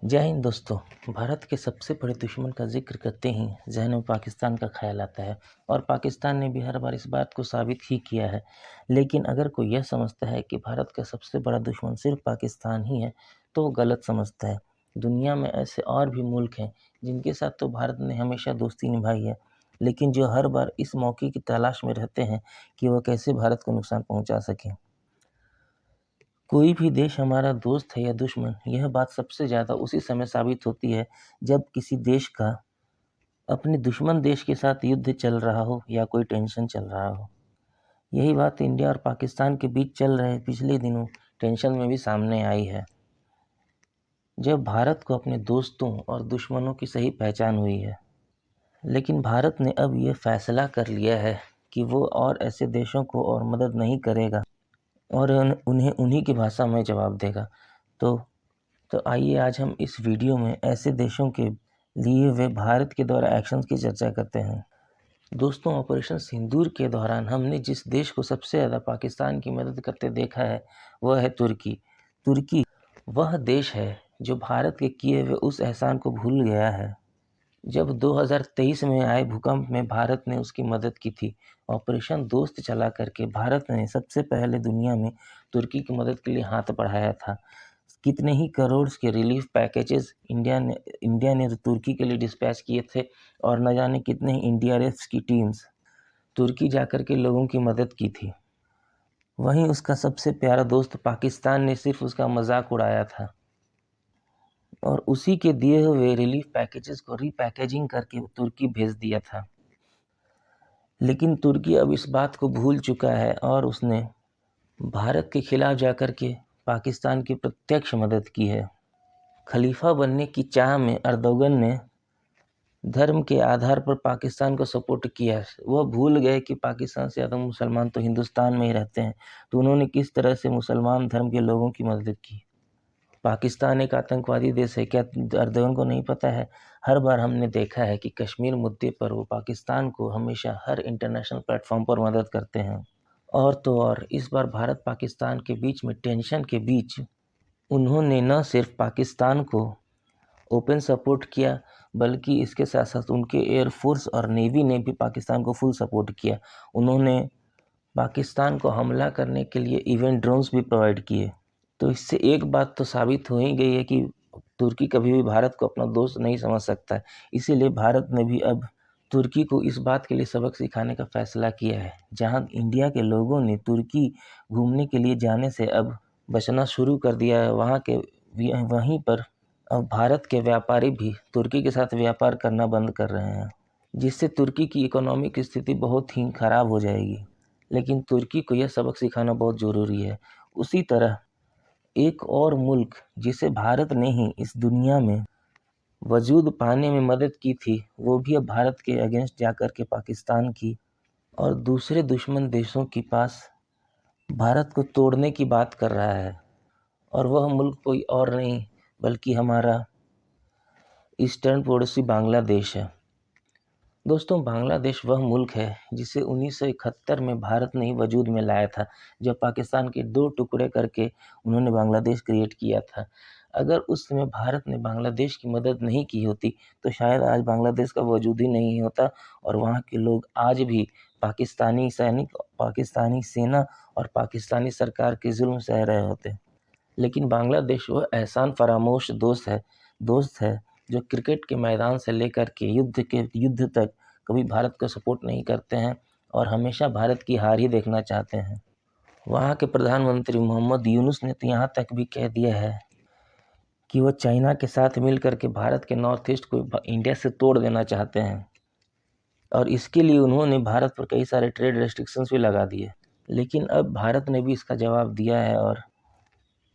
जय हिंद दोस्तों। भारत के सबसे बड़े दुश्मन का जिक्र करते ही जहन में पाकिस्तान का ख्याल आता है और पाकिस्तान ने भी हर बार इस बात को साबित ही किया है। लेकिन अगर कोई यह समझता है कि भारत का सबसे बड़ा दुश्मन सिर्फ पाकिस्तान ही है तो वो गलत समझता है। दुनिया में ऐसे और भी मुल्क हैं जिनके साथ तो भारत ने हमेशा दोस्ती निभाई है, लेकिन जो हर बार इस मौके की तलाश में रहते हैं कि वह कैसे भारत को नुकसान पहुँचा सकें। कोई भी देश हमारा दोस्त है या दुश्मन, यह बात सबसे ज़्यादा उसी समय साबित होती है जब किसी देश का अपने दुश्मन देश के साथ युद्ध चल रहा हो या कोई टेंशन चल रहा हो। यही बात इंडिया और पाकिस्तान के बीच चल रहे पिछले दिनों टेंशन में भी सामने आई है, जब भारत को अपने दोस्तों और दुश्मनों की सही पहचान हुई है। लेकिन भारत ने अब यह फैसला कर लिया है कि वो और ऐसे देशों को और मदद नहीं करेगा और उन्हें उन्हीं की भाषा में जवाब देगा। तो आइए आज हम इस वीडियो में ऐसे देशों के लिए हुए भारत के द्वारा एक्शंस की चर्चा करते हैं। दोस्तों, ऑपरेशन सिंदूर के दौरान हमने जिस देश को सबसे ज़्यादा पाकिस्तान की मदद करते देखा है वह है तुर्की। तुर्की वह देश है जो भारत के किए हुए उस एहसान को भूल गया है जब 2023 में आए भूकंप में भारत ने उसकी मदद की थी। ऑपरेशन दोस्त चला करके भारत ने सबसे पहले दुनिया में तुर्की की मदद के लिए हाथ बढ़ाया था। कितने ही करोड़ के रिलीफ पैकेजेस इंडिया ने तुर्की के लिए डिस्पैच किए थे और न जाने कितने ही एनडीआरएफ की टीम्स तुर्की जाकर के लोगों की मदद की थी। वहीं उसका सबसे प्यारा दोस्त पाकिस्तान ने सिर्फ उसका मजाक उड़ाया था और उसी के दिए हुए रिलीफ पैकेजेस को रीपैकेजिंग करके तुर्की भेज दिया था। लेकिन तुर्की अब इस बात को भूल चुका है और उसने भारत के खिलाफ जाकर के पाकिस्तान की प्रत्यक्ष मदद की है। खलीफा बनने की चाह में अर्दोगन ने धर्म के आधार पर पाकिस्तान को सपोर्ट किया। वह भूल गए कि पाकिस्तान से ज़्यादा मुसलमान तो हिंदुस्तान में ही रहते हैं, तो उन्होंने किस तरह से मुसलमान धर्म के लोगों की मदद की। पाकिस्तान एक आतंकवादी देश है, क्या अर्दोगन को नहीं पता है? हर बार हमने देखा है कि कश्मीर मुद्दे पर वो पाकिस्तान को हमेशा हर इंटरनेशनल प्लेटफॉर्म पर मदद करते हैं। और तो और इस बार भारत पाकिस्तान के बीच में टेंशन के बीच उन्होंने न सिर्फ पाकिस्तान को ओपन सपोर्ट किया, बल्कि इसके साथ साथ उनके एयरफोर्स और नेवी ने भी पाकिस्तान को फुल सपोर्ट किया। उन्होंने पाकिस्तान को हमला करने के लिए इवेंट ड्रोन्स भी प्रोवाइड किए। तो इससे एक बात तो साबित हो ही गई है कि तुर्की कभी भी भारत को अपना दोस्त नहीं समझ सकता है। इसीलिए भारत ने भी अब तुर्की को इस बात के लिए सबक सिखाने का फैसला किया है। जहां इंडिया के लोगों ने तुर्की घूमने के लिए जाने से अब बचना शुरू कर दिया है, वहीं पर अब भारत के व्यापारी भी तुर्की के साथ व्यापार करना बंद कर रहे हैं, जिससे तुर्की की इकोनॉमिक स्थिति बहुत ही खराब हो जाएगी। लेकिन तुर्की को यह सबक सिखाना बहुत ज़रूरी है। उसी तरह एक और मुल्क जिसे भारत ने ही इस दुनिया में वजूद पाने में मदद की थी, वो भी अब भारत के अगेंस्ट जाकर के पाकिस्तान की और दूसरे दुश्मन देशों के पास भारत को तोड़ने की बात कर रहा है। और वह मुल्क कोई और नहीं बल्कि हमारा ईस्टर्न पड़ोसी बांग्लादेश है। दोस्तों, बांग्लादेश वह मुल्क है जिसे 1971 में भारत ने ही वजूद में लाया था, जब पाकिस्तान के 2 टुकड़े करके उन्होंने बांग्लादेश क्रिएट किया था। अगर उस समय भारत ने बांग्लादेश की मदद नहीं की होती तो शायद आज बांग्लादेश का वजूद ही नहीं होता और वहाँ के लोग आज भी पाकिस्तानी सैनिक, पाकिस्तानी सेना और पाकिस्तानी सरकार के जुल्म सह रहे होते। लेकिन बांग्लादेश वह एहसान फरामोश दोस्त है जो क्रिकेट के मैदान से लेकर के युद्ध तक कभी भारत को सपोर्ट नहीं करते हैं और हमेशा भारत की हार ही देखना चाहते हैं। वहाँ के प्रधानमंत्री मोहम्मद यूनुस ने तो यहाँ तक भी कह दिया है कि वो चाइना के साथ मिल करके भारत के नॉर्थ ईस्ट को इंडिया से तोड़ देना चाहते हैं और इसके लिए उन्होंने भारत पर कई सारे ट्रेड रेस्ट्रिक्शंस भी लगा दिए। लेकिन अब भारत ने भी इसका जवाब दिया है और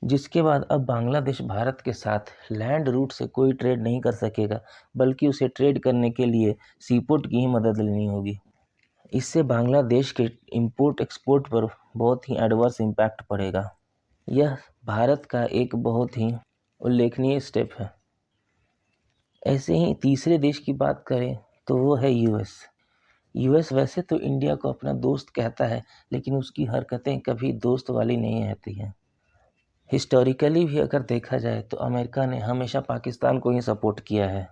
जिसके बाद अब बांग्लादेश भारत के साथ लैंड रूट से कोई ट्रेड नहीं कर सकेगा, बल्कि उसे ट्रेड करने के लिए सीपोर्ट की ही मदद लेनी होगी। इससे बांग्लादेश के इंपोर्ट एक्सपोर्ट पर बहुत ही एडवर्स इम्पैक्ट पड़ेगा। यह भारत का एक बहुत ही उल्लेखनीय स्टेप है। ऐसे ही तीसरे देश की बात करें तो वो है यूएस वैसे तो इंडिया को अपना दोस्त कहता है, लेकिन उसकी हरकतें कभी दोस्त वाली नहीं रहती हैं। हिस्टोरिकली भी अगर देखा जाए तो अमेरिका ने हमेशा पाकिस्तान को ही सपोर्ट किया है।